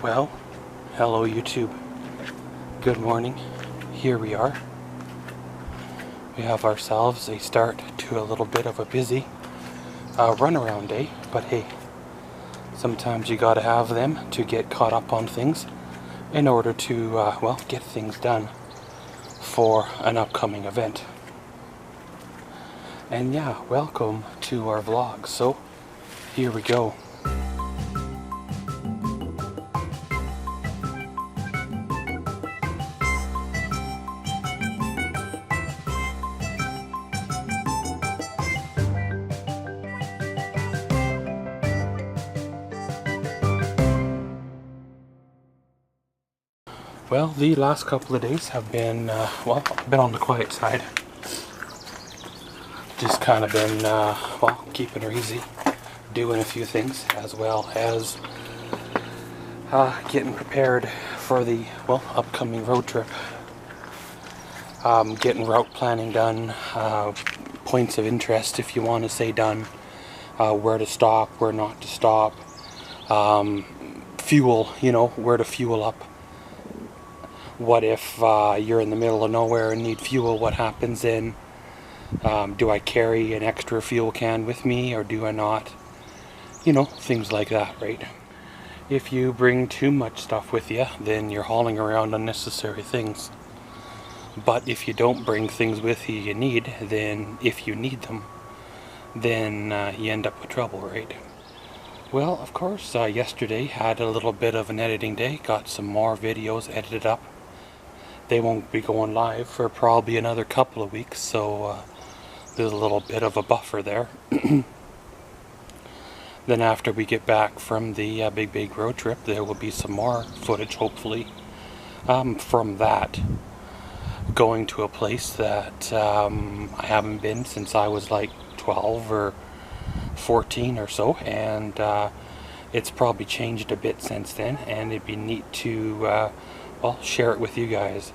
Well, hello YouTube. Good morning. Here we are. We have ourselves a start to a little bit of a busy runaround day, but hey, sometimes you gotta have them to get caught up on things in order to, well, get things done for an upcoming event. And yeah, welcome to our vlog. So, here we go. Well, the last couple of days have been, been on the quiet side. Just kind of been, keeping her easy, doing a few things, as well as getting prepared for the, upcoming road trip. Getting route planning done, points of interest, if you want to say, done, where to stop, where not to stop, fuel, where to fuel up. What if you're in the middle of nowhere and need fuel? What happens then? Do I carry an extra fuel can with me or do I not? Things like that, right? If you bring too much stuff with you, then you're hauling around unnecessary things. But if you don't bring things with you need, then if you need them, then you end up with trouble, right? Well, of course, yesterday had a little bit of an editing day. Got some more videos edited up. They won't be going live for probably another couple of weeks, so there's a little bit of a buffer there. Then after we get back from the big road trip, there will be some more footage, hopefully, from that. Going to a place that I haven't been since I was like 12 or 14 or so, and it's probably changed a bit since then, and it'd be neat to share it with you guys.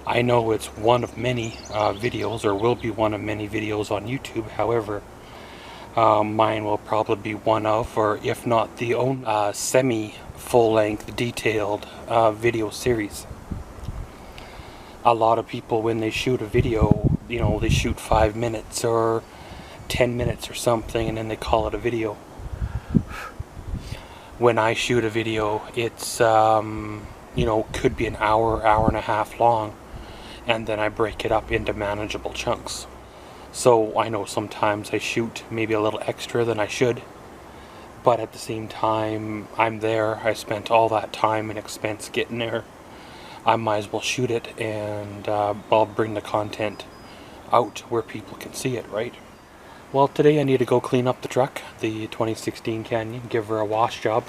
I know it's one of many videos, or will be one of many videos on YouTube. However, mine will probably be one of, or if not the only, semi full-length detailed video series. A lot of people, when they shoot a video, they shoot 5 minutes or 10 minutes or something, and then they call it a video. When I shoot a video, it's could be an hour and a half long, and then I break it up into manageable chunks. So I know sometimes I shoot maybe a little extra than I should, but at the same time, I'm there, I spent all that time and expense getting there. I might as well shoot it, and I'll bring the content out where people can see it, right? Well, today I need to go clean up the truck, the 2016 Canyon, give her a wash job.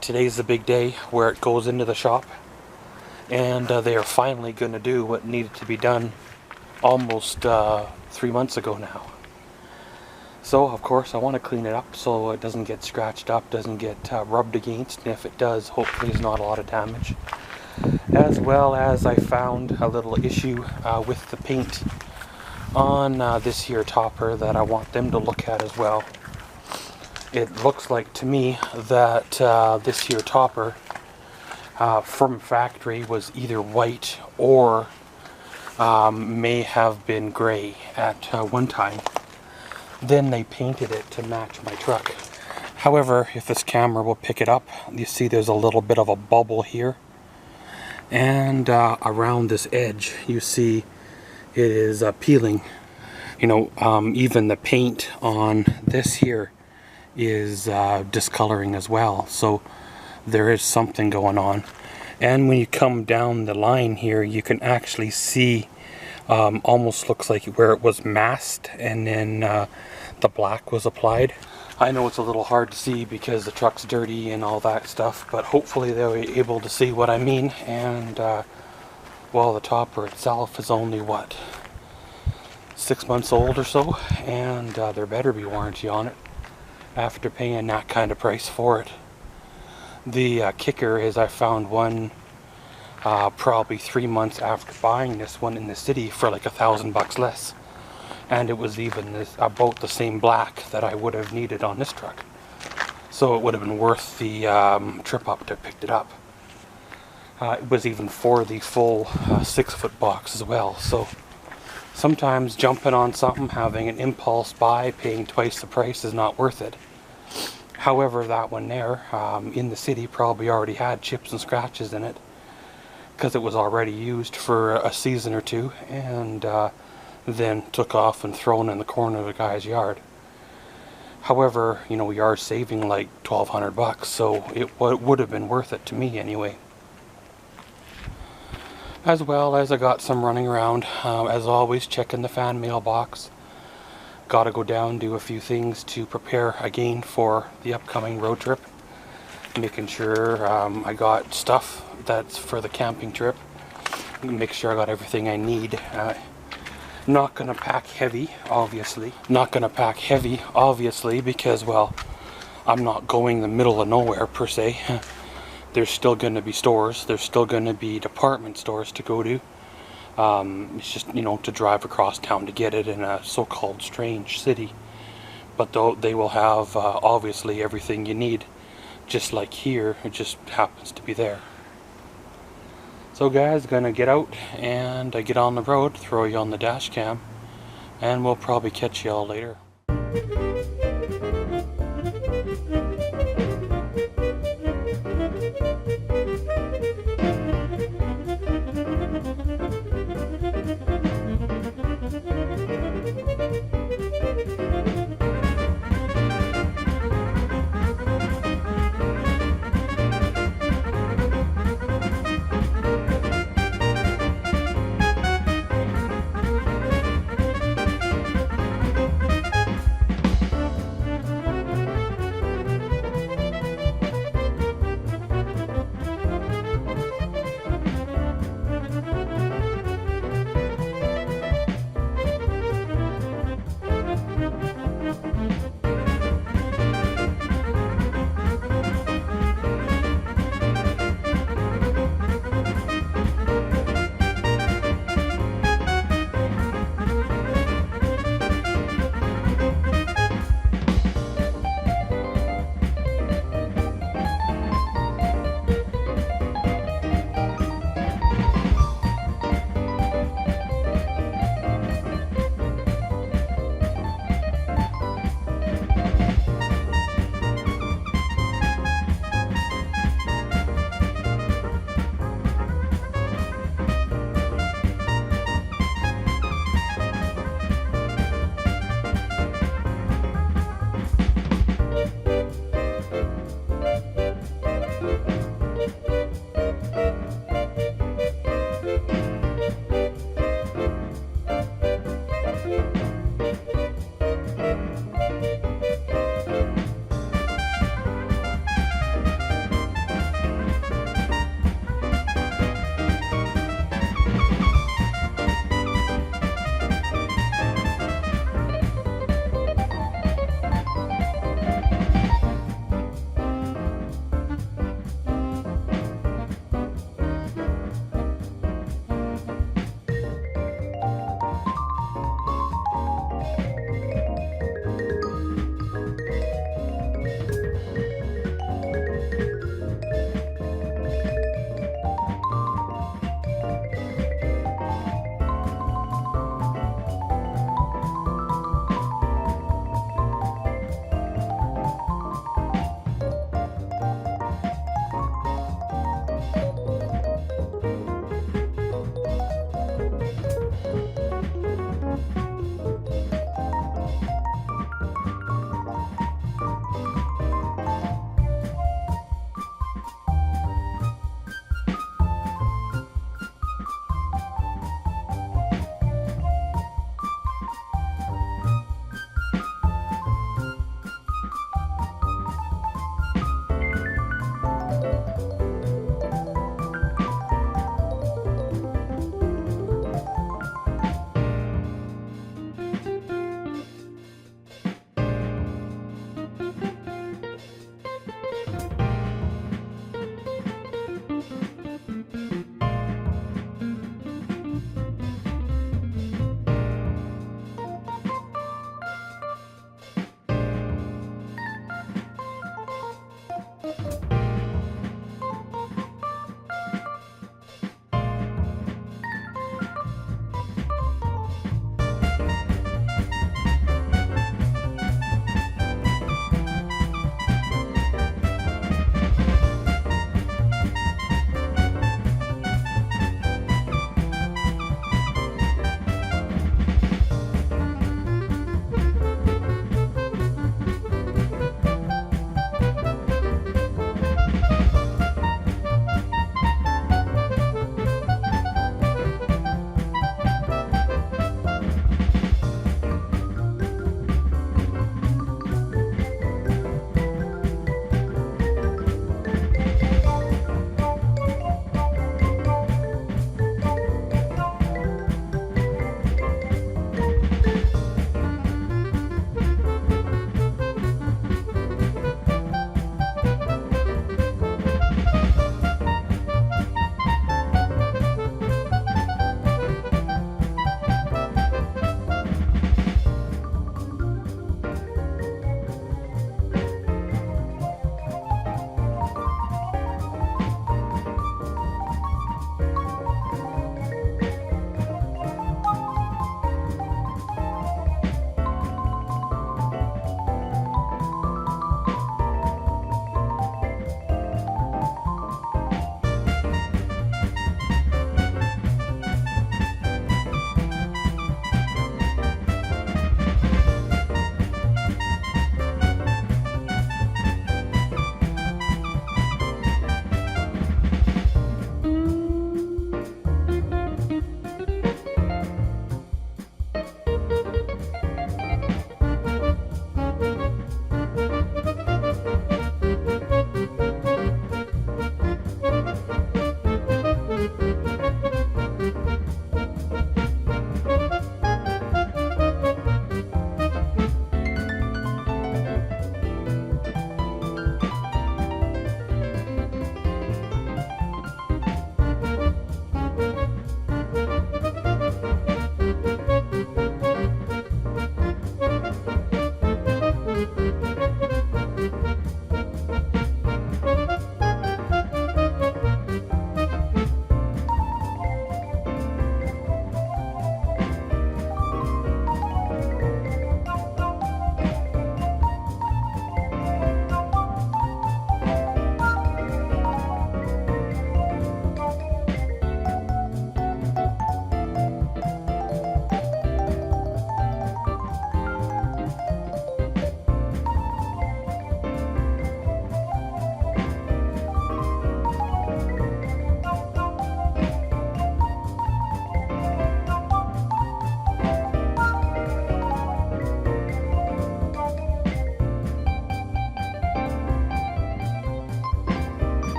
Today's the big day where it goes into the shop, and they are finally going to do what needed to be done almost 3 months ago now. So of course I want to clean it up so it doesn't get scratched up, doesn't get rubbed against, and if it does, hopefully there's not a lot of damage. As well as I found a little issue with the paint on this here topper that I want them to look at as well. It looks like to me that this here topper from factory was either white or may have been gray at one time. Then they painted it to match my truck. However, if this camera will pick it up, you see there's a little bit of a bubble here. And around this edge, you see it is peeling. Even the paint on this here is discoloring as well. So there is something going on. And when you come down the line here, you can actually see almost looks like where it was masked and then the black was applied. I know it's a little hard to see because the truck's dirty and all that stuff, but hopefully they'll be able to see what I mean. And the topper itself is only 6 months old or so, and there better be warranty on it after paying that kind of price for it. The kicker is I found one probably 3 months after buying this one in the city for like $1,000 less, and it was even about the same black that I would have needed on this truck. So it would have been worth the trip up to pick it up. It was even for the full 6-foot box as well. So sometimes jumping on something, having an impulse buy, paying twice the price is not worth it. However, that one there in the city probably already had chips and scratches in it because it was already used for a season or two, and then took off and thrown in the corner of the guy's yard. However, you know, we are saving like $1,200, so it would have been worth it to me anyway. As well as I got some running around, as always, checking the fan mailbox. Got to go down, do a few things to prepare again for the upcoming road trip. Making sure I got stuff that's for the camping trip. Make sure I got everything I need. Not gonna pack heavy, obviously. Not gonna pack heavy, obviously, because, well, I'm not going the middle of nowhere per se. There's still gonna be stores. There's still gonna be department stores to go to. It's just, you know, to drive across town to get it in a so-called strange city. But though they will have obviously everything you need, just like here. It just happens to be there. So guys, gonna get out and get on the road, throw you on the dash cam, and we'll probably catch you all later.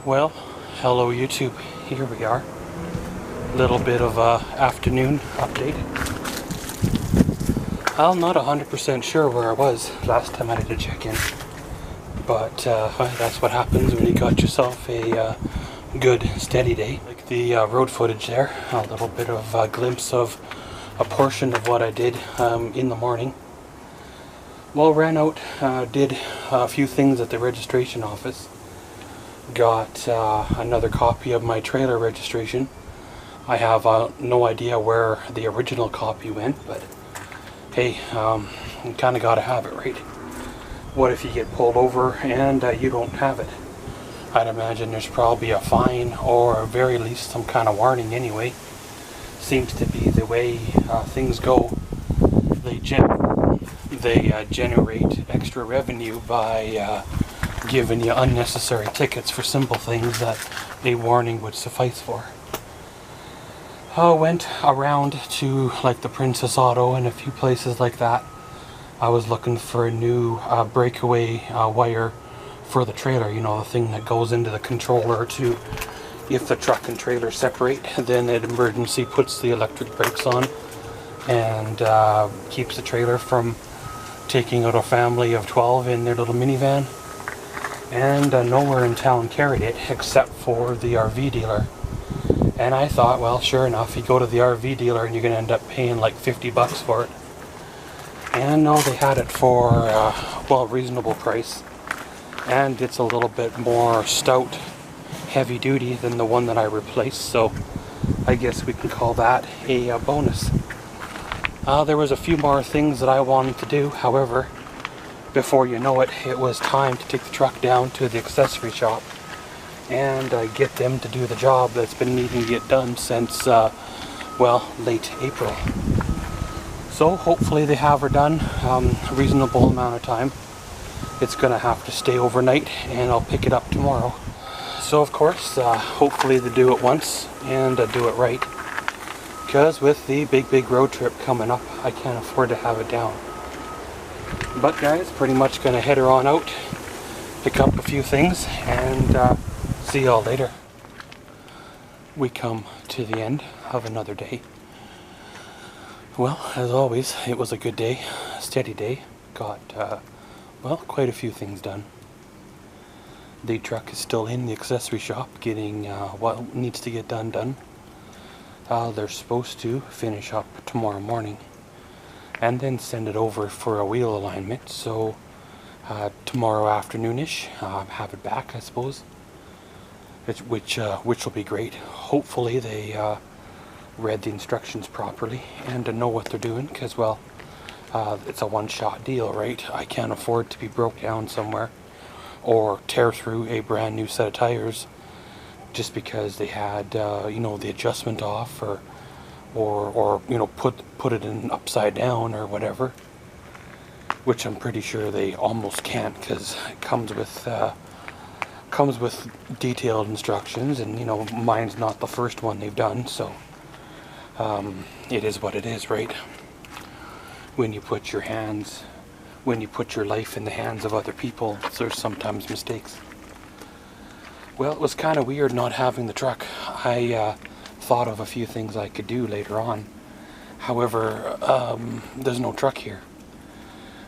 Well, hello YouTube. Here we are. Little bit of a afternoon update. I'm not 100% sure where I was last time I did a check-in, but that's what happens when you got yourself a good steady day. Like the road footage there, a little bit of a glimpse of a portion of what I did in the morning. Well, ran out, did a few things at the registration office. Got another copy of my trailer registration. I have no idea where the original copy went, but hey, you kind of got to have it, right? What if you get pulled over and you don't have it? I'd imagine there's probably a fine or at very least some kind of warning anyway. Seems to be the way things go. They generate extra revenue by giving you unnecessary tickets for simple things that a warning would suffice for. Went around to like the Princess Auto and a few places like that. I was looking for a new breakaway wire for the trailer, you know, the thing that goes into the controller to, if the truck and trailer separate, then it emergency puts the electric brakes on and keeps the trailer from taking out a family of 12 in their little minivan. And nowhere in town carried it except for the RV dealer. And I thought, well, sure enough, you go to the RV dealer and you're going to end up paying like 50 bucks for it. And no, they had it for, well, reasonable price. And it's a little bit more stout, heavy duty than the one that I replaced, so I guess we can call that a bonus. There was a few more things that I wanted to do, however, before you know it, it was time to take the truck down to the accessory shop and get them to do the job that's been needing to get done since, well, late April. So hopefully they have her done a reasonable amount of time. It's gonna have to stay overnight and I'll pick it up tomorrow. So of course, hopefully they do it once and do it right. Because with the big road trip coming up, I can't afford to have it down. But guys, pretty much gonna head her on out, pick up a few things, and see y'all later. We come to the end of another day. Well, as always, it was a good day, a steady day. Got, well, quite a few things done. The truck is still in the accessory shop getting what needs to get done. They're supposed to finish up tomorrow morning and then send it over for a wheel alignment, so tomorrow afternoonish have it back, I suppose, which will be great. Hopefully they read the instructions properly and know what they're doing, because, well, it's a one-shot deal, right? I can't afford to be broke down somewhere or tear through a brand new set of tires just because they had you know, the adjustment off, or you know, put it in upside down or whatever, which I'm pretty sure they almost can't, because it comes with detailed instructions, and you know, mine's not the first one they've done, so it is what it is, right? When you put your life in the hands of other people, there's sometimes mistakes. Well, it was kind of weird not having the truck. I thought of a few things I could do later on. However, there's no truck here.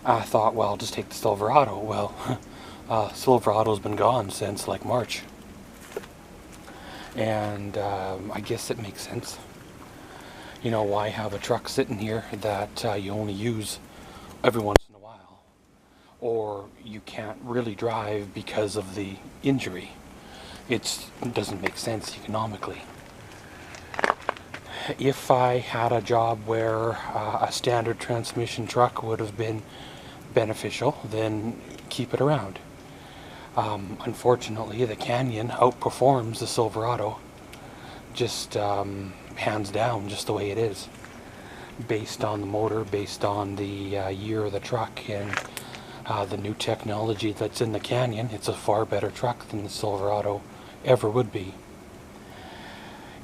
I thought, well, I'll just take the Silverado. Well, Silverado's been gone since like March. And I guess it makes sense. You know, why have a truck sitting here that you only use every once in a while, or you can't really drive because of the injury? It doesn't make sense economically. If I had a job where a standard transmission truck would have been beneficial, then keep it around. Unfortunately, the Canyon outperforms the Silverado, just hands down, just the way it is, based on the motor, based on the year of the truck, and the new technology that's in the Canyon. It's a far better truck than the Silverado ever would be.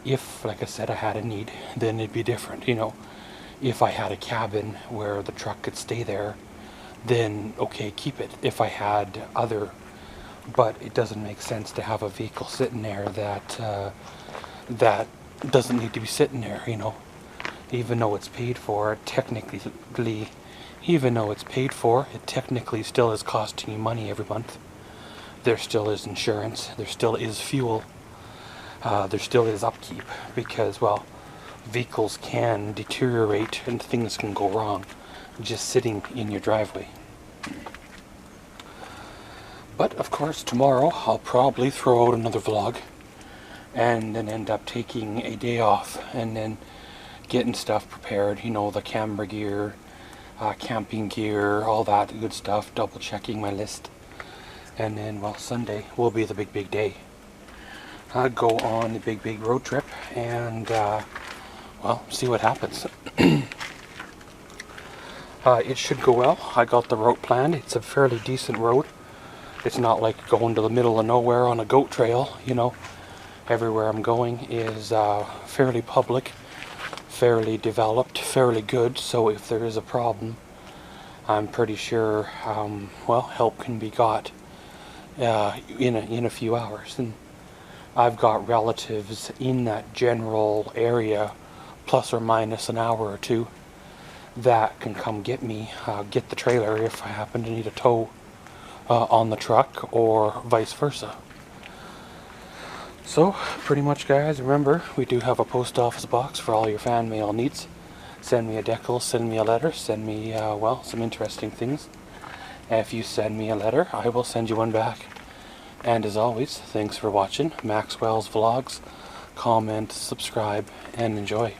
If, like I said, I had a need, then it'd be different. You know, if I had a cabin where the truck could stay there, then okay, keep it. If I had other but it doesn't make sense to have a vehicle sitting there that doesn't need to be sitting there, you know. Even though it's paid for, it technically still is costing you money every month. There still is insurance, there still is fuel, there still is upkeep, because, well, vehicles can deteriorate and things can go wrong just sitting in your driveway. But of course tomorrow I'll probably throw out another vlog and then end up taking a day off and then getting stuff prepared, you know, the camera gear, camping gear, all that good stuff, double checking my list. And then, well, Sunday will be the big day. Go on the big road trip and well, see what happens. It should go well. I got the route planned. It's a fairly decent road. It's not like going to the middle of nowhere on a goat trail, you know. Everywhere I'm going is fairly public, fairly developed, fairly good, so if there is a problem, I'm pretty sure, well, help can be got in a few hours. And I've got relatives in that general area, plus or minus an hour or two, that can come get me, get the trailer if I happen to need a tow on the truck, or vice versa. So, pretty much, guys, remember, we do have a post office box for all your fan mail needs. Send me a decal, send me a letter, send me, well, some interesting things. If you send me a letter, I will send you one back. And as always, thanks for watching Maxwell's Vlogs. Comment, subscribe, and enjoy.